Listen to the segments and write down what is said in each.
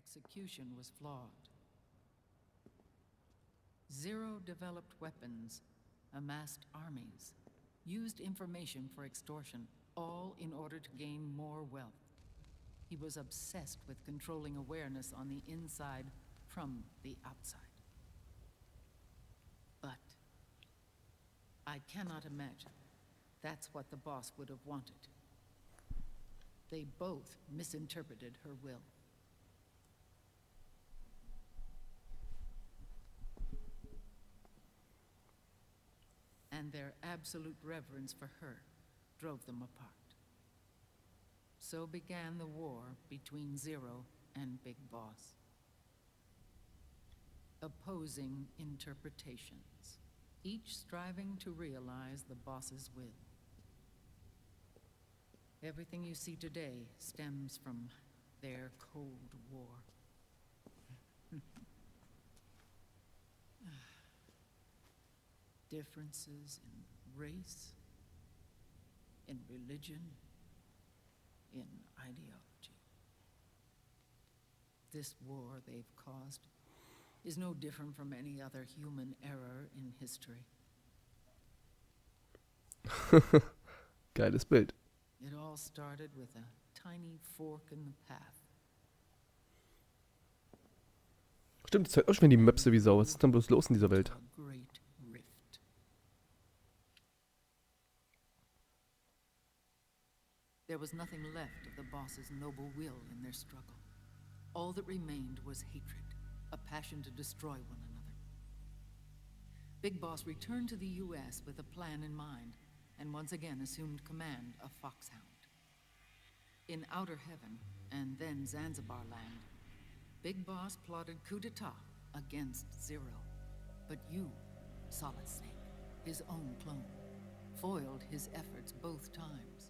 execution was flawed. Zero developed weapons, amassed armies, used information for extortion, all in order to gain more wealth. He was obsessed with controlling awareness on the inside from the outside. But I cannot imagine that's what the boss would have wanted. They both misinterpreted her will. And their absolute reverence for her drove them apart. So began the war between Zero and Big Boss. Opposing interpretations, each striving to realize the boss's will. Everything you see today stems from their Cold War. Differences in race, in religion, in ideology. This war they've caused is no different from any other human error in history. Geiles Bild. It all started with a tiny fork in the path. Stimmt, es zeigt auch schon wieder die Möpse wie Sau. Was ist denn bloß los in dieser Welt? There was nothing left of the boss's noble will in their struggle. All that remained was hatred, a passion to destroy one another. Big Boss returned to the U.S. with a plan in mind, and once again assumed command of Foxhound. In Outer Heaven, and then Zanzibar Land, Big Boss plotted coup d'etat against Zero. But you, Solid Snake, his own clone, foiled his efforts both times.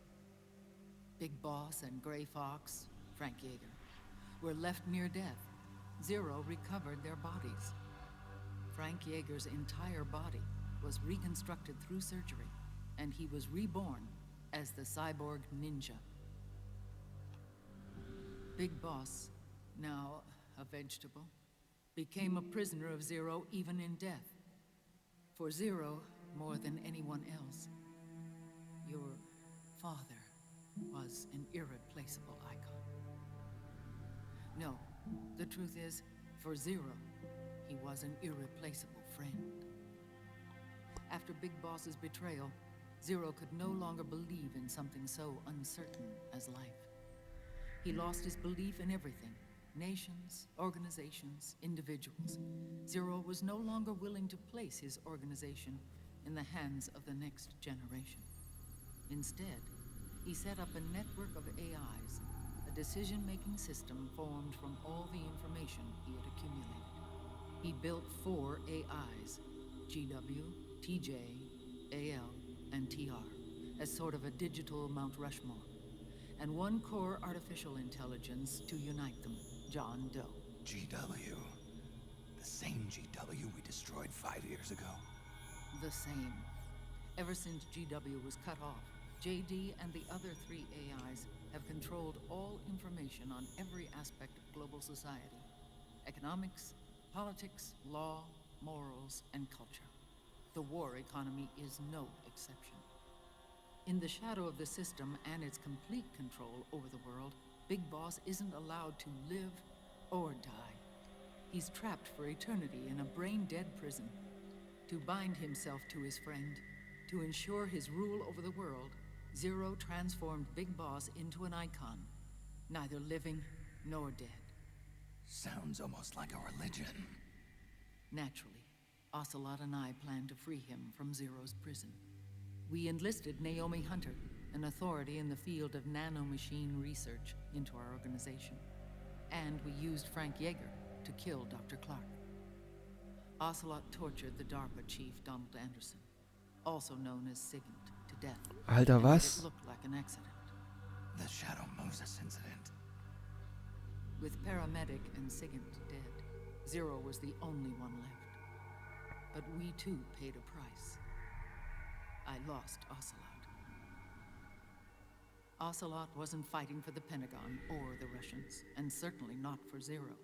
Big Boss and Gray Fox, Frank Yeager, were left near death. Zero recovered their bodies. Frank Yeager's entire body was reconstructed through surgery, and he was reborn as the cyborg ninja. Big Boss, now a vegetable, became a prisoner of Zero even in death. For Zero, more than anyone else, your father was an irreplaceable icon. No, the truth is, for Zero, he was an irreplaceable friend. After Big Boss's betrayal, Zero could no longer believe in something so uncertain as life. He lost his belief in everything. Nations, organizations, individuals. Zero was no longer willing to place his organization in the hands of the next generation. Instead, he set up a network of AIs, a decision-making system formed from all the information he had accumulated. He built 4 AIs, GW, TJ, AL, and TR, as sort of a digital Mount Rushmore, and 1 core artificial intelligence to unite them, John Doe. GW. The same GW we destroyed 5 years ago. The same. Ever since GW was cut off, JD and the other 3 AIs have controlled all information on every aspect of global society. Economics, politics, law, morals, and culture. The war economy is no exception. In the shadow of the system and its complete control over the world, Big Boss isn't allowed to live or die. He's trapped for eternity in a brain-dead prison. To bind himself to his friend, to ensure his rule over the world, Zero transformed Big Boss into an icon, neither living nor dead. Sounds almost like a religion. Naturally, Ocelot and I plan to free him from Zero's prison. We enlisted Naomi Hunter, an authority in the field of nanomachine research, into our organization. And we used Frank Yeager to kill Dr. Clark. Ocelot tortured the DARPA chief, Donald Anderson, also known as Sigint, to death. Alter, was? It looked like an accident. The Shadow Moses incident. With Paramedic and Sigint dead, Zero was the only one left. But we too paid a price. I lost Ocelot. Ocelot wasn't fighting for the Pentagon or the Russians, and certainly not for Zero.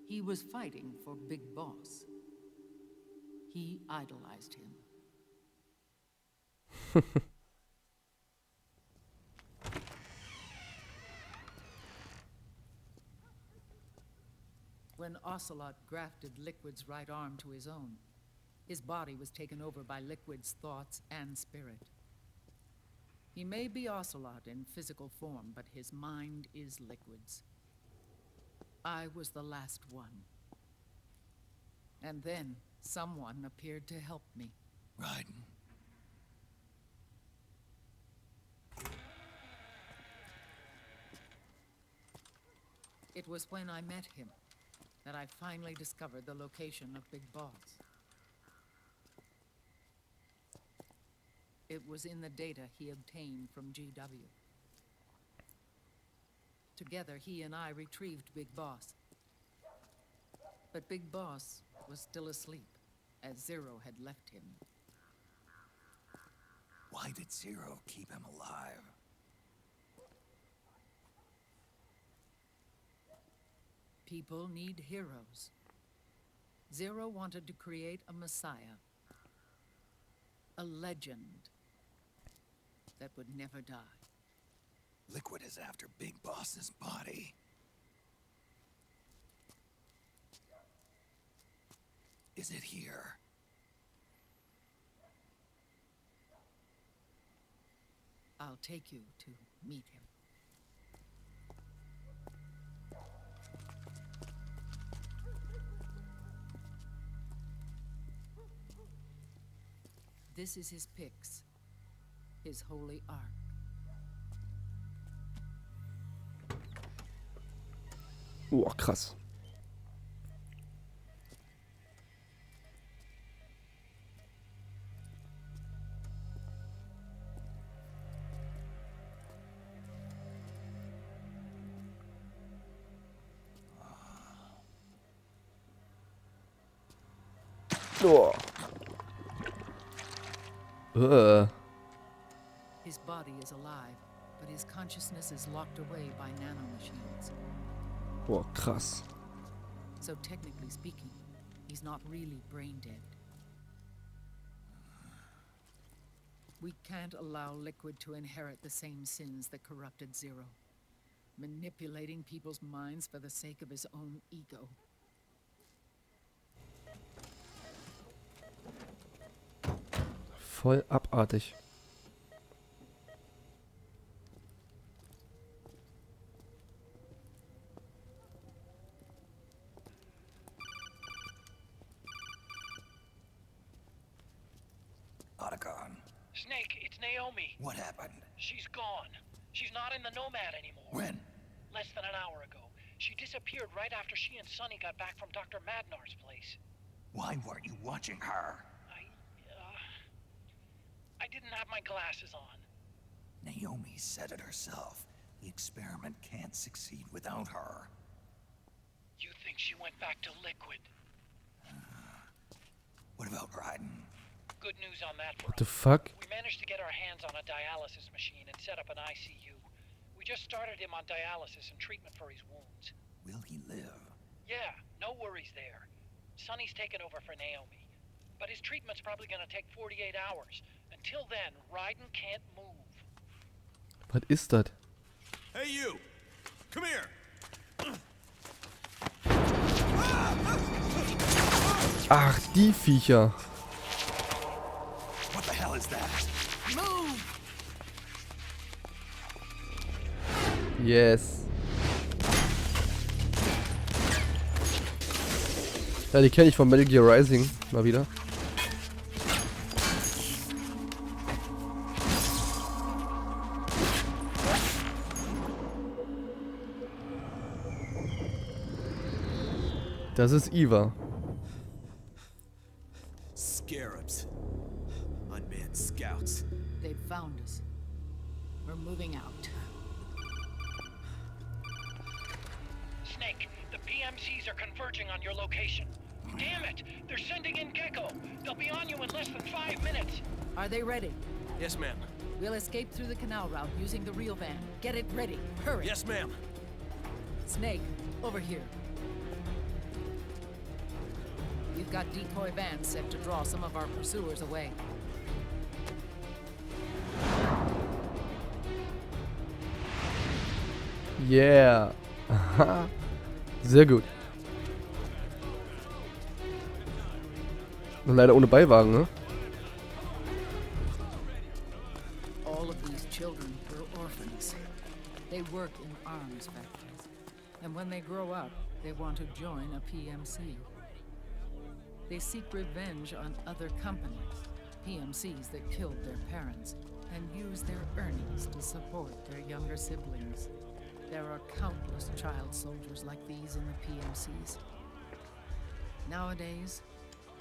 He was fighting for Big Boss. He idolized him. When Ocelot grafted Liquid's right arm to his own, his body was taken over by Liquid's thoughts and spirit. He may be Ocelot in physical form, but his mind is Liquid's. I was the last one. And then someone appeared to help me. Raiden. It was when I met him that I finally discovered the location of Big Boss. It was in the data he obtained from GW. Together, he and I retrieved Big Boss. But Big Boss was still asleep, as Zero had left him. Why did Zero keep him alive? People need heroes. Zero wanted to create a messiah. A legend that would never die. Liquid is after Big Boss's body. Is it here? I'll take you to meet him. This is his pyx, his holy ark. Boah, krass. Boah. His body is alive, but his consciousness is locked away by nanomachines. Boah, krass. So technically speaking, he's not really brain dead. We can't allow Liquid to inherit the same sins that corrupted Zero. Manipulating people's minds for the sake of his own ego. Voll abartig. Otacon. Snake, it's Naomi. What happened? She's gone. She's not in the Nomad anymore. When? Less than an hour ago. She disappeared right after she and Sonny got back from Dr. Madnar's place. Why weren't you watching her? I didn't have my glasses on. Naomi said it herself. The experiment can't succeed without her. You think she went back to Liquid? What about Raiden? Good news on that What front. the fuck? We managed to get our hands on a dialysis machine and set up an ICU. We just started him on dialysis and treatment for his wounds. Will he live? Yeah, no worries there. Sonny's taken over for Naomi. But his treatment's probably gonna take 48 hours. Until then, Raiden can't move. Was ist das? Hey, you! Come here! Ach, die Viecher. What the hell is that? Move! Yes. Ja, die kenne ich von Metal Gear Rising mal wieder. Das ist Eva. Scarabs. Unmanned scouts. They've found us. We're moving out. Snake, the PMCs are converging on your location. Damn it! They're sending in Gecko! They'll be on you in less than 5 minutes! Are they ready? Yes, ma'am. We'll escape through the canal route using the real van. Get it ready. Hurry. Yes, ma'am. Snake, over here. We've got decoy vans set to draw some of our pursuers away. Yeah. Aha. Sehr gut. Und leider ohne Beiwagen, ne? All of these children were orphans. They work in arms factories. And when they grow up, they want to join a PMC. They seek revenge on other companies, PMCs that killed their parents, and use their earnings to support their younger siblings. There are countless child soldiers like these in the PMCs. Nowadays,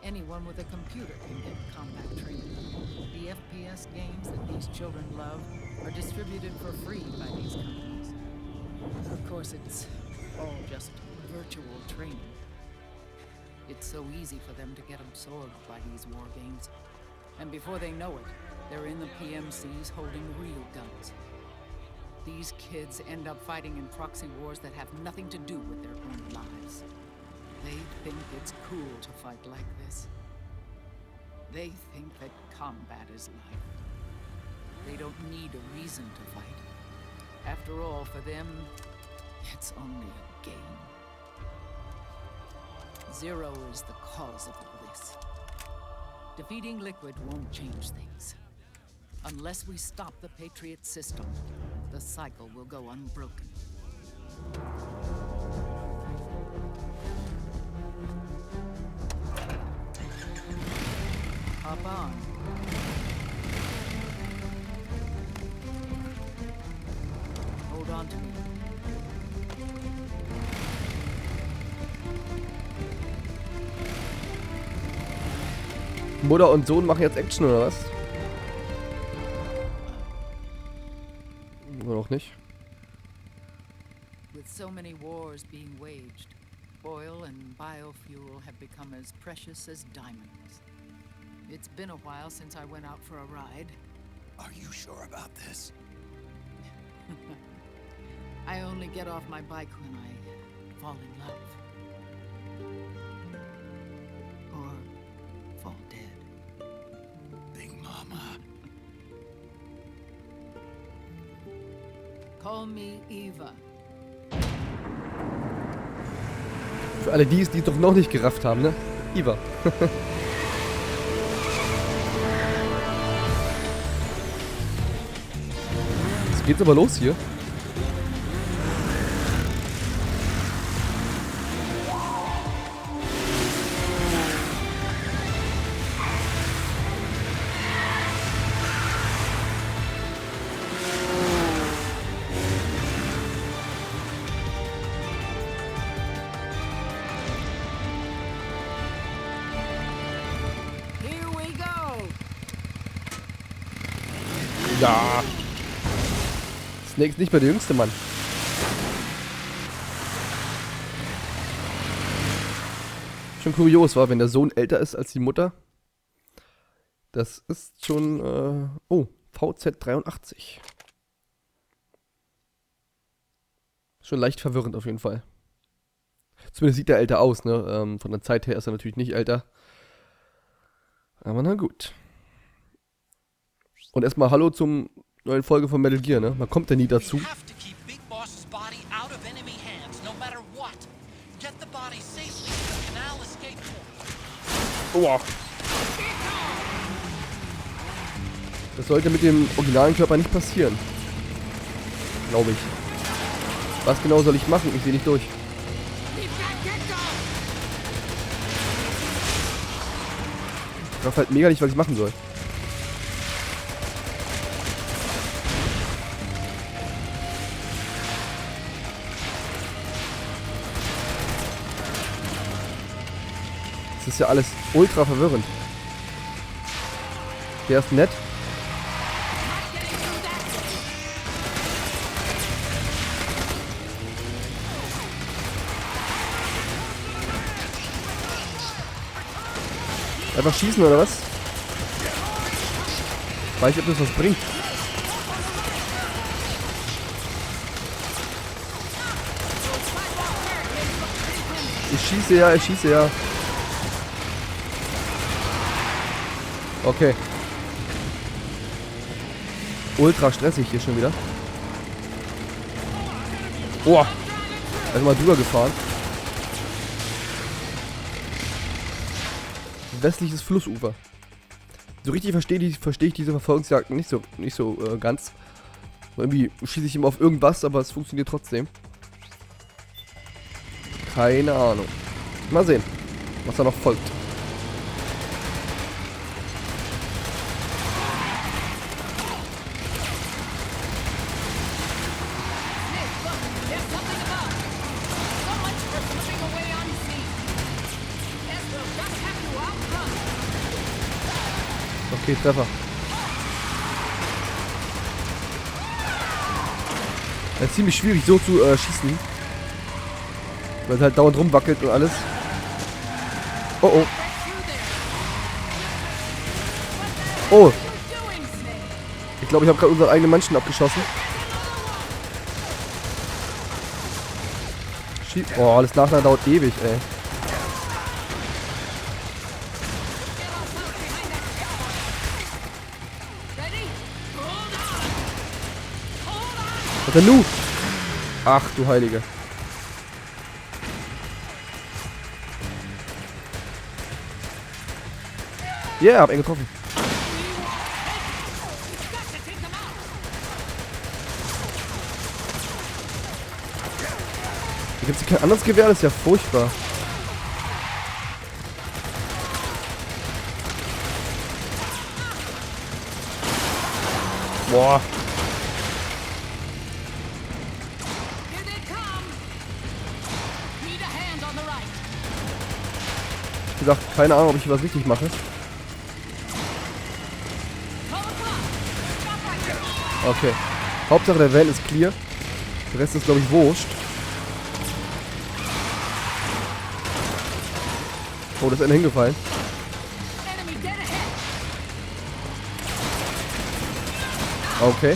anyone with a computer can get combat training. The FPS games that these children love are distributed for free by these companies. Of course, it's all just virtual training. It's so easy for them to get absorbed by these war games. And before they know it, they're in the PMCs holding real guns. These kids end up fighting in proxy wars that have nothing to do with their own lives. They think it's cool to fight like this. They think that combat is life. They don't need a reason to fight. After all, for them, it's only a game. Zero is the cause of all this. Defeating Liquid won't change things. Unless we stop the Patriot system, the cycle will go unbroken. Hop on. Hold on to me. Mutter und Sohn machen jetzt Action, oder was? Oder auch nicht? With so many wars being waged, oil and biofuel have become as precious as diamonds. It's been a while since I went out for a ride. Are you sure about this? I only get off my bike when I fall in love. Or fall dead. Big Mama. Call me Eva. Für alle die es doch noch nicht gerafft haben, ne? Iva. Jetzt geht's aber los hier. Here we go! Ja. Snake ist nicht mehr der jüngste Mann. Schon kurios war, wenn der Sohn älter ist als die Mutter. Das ist schon, oh, VZ83. Schon leicht verwirrend auf jeden Fall. Zumindest sieht er älter aus, ne? Von der Zeit her ist er natürlich nicht älter. Aber na gut. Und erstmal Hallo zum neuen Folge von Metal Gear, ne? Man kommt ja nie dazu. Oh. Das sollte mit dem originalen Körper nicht passieren. Glaube ich. Was genau soll ich machen? Ich sehe nicht durch. Ich weiß halt mega nicht, was ich machen soll. Das ist ja alles ultra verwirrend. Der ist nett. Einfach schießen oder was? Weiß ich, ob das was bringt. Ich schieße ja, ich schieße ja. Okay. Ultra stressig hier schon wieder. Boah. Also mal drüber gefahren. Westliches Flussufer. So richtig verstehe ich diese Verfolgungsjagden nicht so ganz. Irgendwie schieße ich immer auf irgendwas, aber es funktioniert trotzdem. Keine Ahnung. Mal sehen, was da noch folgt. Okay, Treffer. Es ist ziemlich schwierig so zu schießen. Weil es halt dauernd rumwackelt und alles. Oh oh. Oh. Ich glaube, ich habe gerade unseren eigenen Menschen abgeschossen. Oh, alles nachher dauert ewig, ey. Was denn nu? Ach du Heilige. Yeah, hab ihn getroffen. Hier gibt es kein anderes Gewehr, das ist ja furchtbar. Boah. Wie gesagt, keine Ahnung, ob ich hier was richtig mache. Okay. Hauptsache der Van ist clear. Der Rest ist, glaube ich, wurscht. Oh, da ist einer hingefallen. Okay.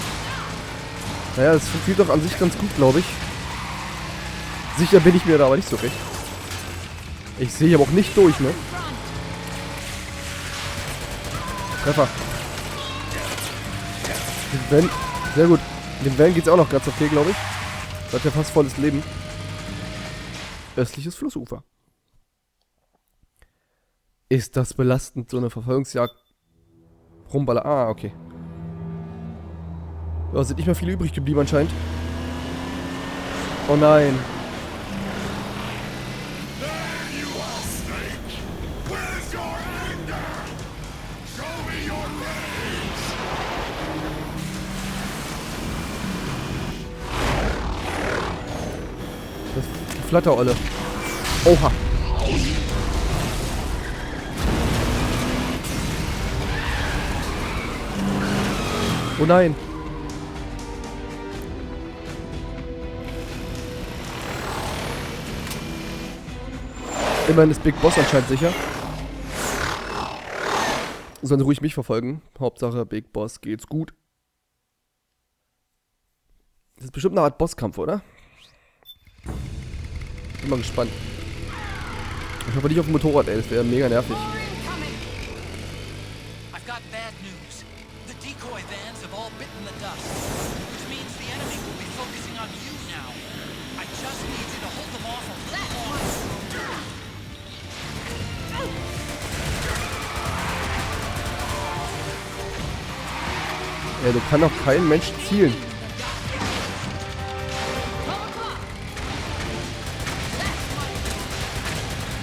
Naja, das funktioniert doch an sich ganz gut, glaube ich. Sicher bin ich mir da aber nicht so recht. Ich sehe aber auch nicht durch, ne? Treffer. Den Van, sehr gut. Dem Van geht's auch noch ganz okay, glaube ich. Das hat ja fast volles Leben. Östliches Flussufer. Ist das belastend, so eine Verfolgungsjagd rumballer. Ah, okay. Ja, sind nicht mehr viele übrig geblieben anscheinend. Oh nein. Das ist die Flatterolle. Oha. Oh nein. Immerhin ist Big Boss anscheinend sicher. Sollen sie ruhig mich verfolgen. Hauptsache Big Boss geht's gut. Das ist bestimmt eine Art Bosskampf, oder? Bin mal gespannt. Ich hoffe nicht auf dem Motorrad, ey. Das wäre mega nervig. I've got bad news. The decoy vans have all bitten the dust, which means the enemy will be focusing on you now. I just need you to hold them off a little longer. Ja, du kannst doch kein Mensch zielen.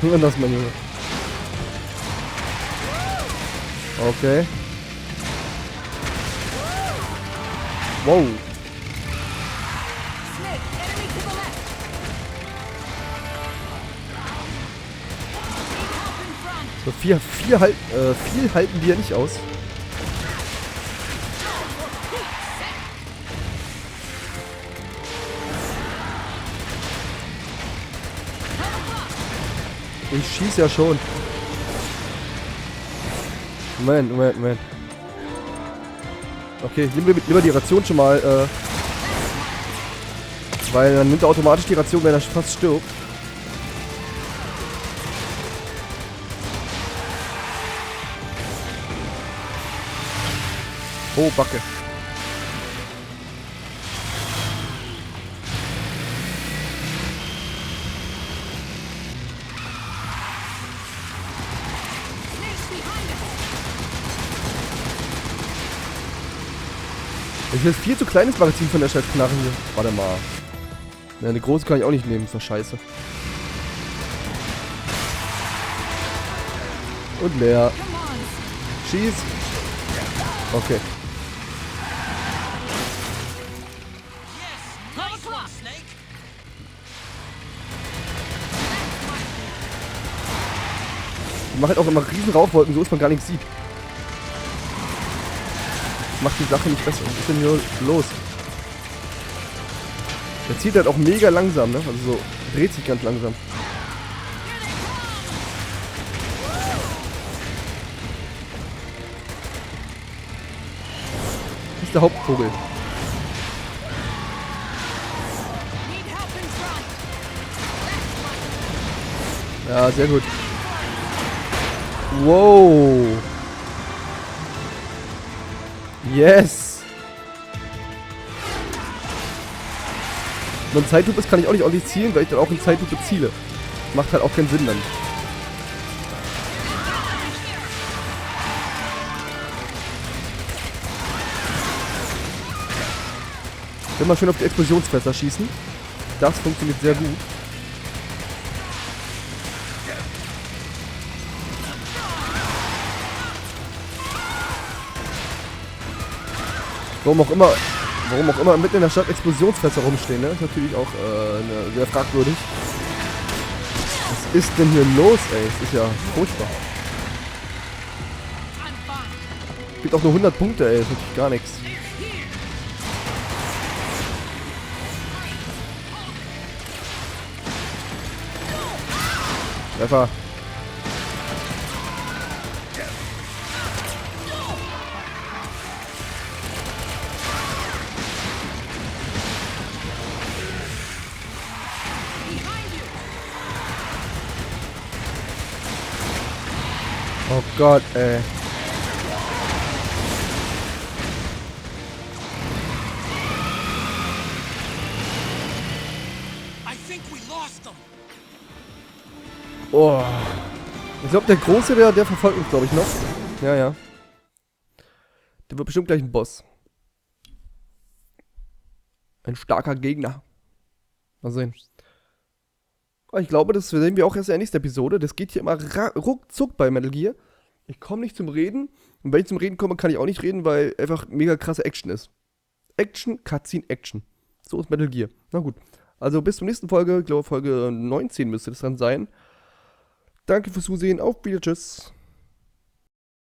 Nur das, mein Junge. Okay. Wow. So viel halten die ja nicht aus. Ich schieße ja schon. Moment. Okay, nehmen wir lieber die Ration schon mal, weil dann nimmt er automatisch die Ration, wenn er fast stirbt. Oh, Backe. Das ist viel zu kleines Magazin von der scheiß Knarre hier. Warte mal. Ja, eine große kann ich auch nicht nehmen, ist doch scheiße. Und leer. Schieß. Okay. Die machen halt auch immer riesen Rauchwolken, so dass man gar nichts sieht. Macht die Sache nicht besser. Was ist denn hier los? Der zieht halt auch mega langsam, ne? Also so dreht sich ganz langsam. Das ist der Hauptvogel. Ja, sehr gut. Wow. Yes. Wenn man Zeitlupe ist, kann ich auch nicht ordentlich zielen, weil ich dann auch in Zeitlupe ziele. Macht halt auch keinen Sinn dann. Ich will mal schön auf die Explosionsfässer schießen. Das funktioniert sehr gut. Warum auch immer mitten in der Stadt Explosionsfässer rumstehen, ne? Ist natürlich auch sehr fragwürdig. Was ist denn hier los, ey? Es ist ja furchtbar. Gibt auch nur 100 Punkte, ey. Das ist wirklich gar nichts. Treffer. Oh Gott, ey. Oh. Ich glaube, der Große, der verfolgt uns, glaube ich, noch. Ja, ja. Der wird bestimmt gleich ein Boss. Ein starker Gegner. Mal sehen. Ich glaube, das sehen wir auch erst in der nächsten Episode. Das geht hier immer ruckzuck bei Metal Gear. Ich komme nicht zum Reden. Und wenn ich zum Reden komme, kann ich auch nicht reden, weil einfach mega krasse Action ist. Action, Cutscene, Action. So ist Metal Gear. Na gut. Also bis zur nächsten Folge. Ich glaube, Folge 19 müsste das dann sein. Danke fürs Zusehen. Auf Wiedersehen. Tschüss.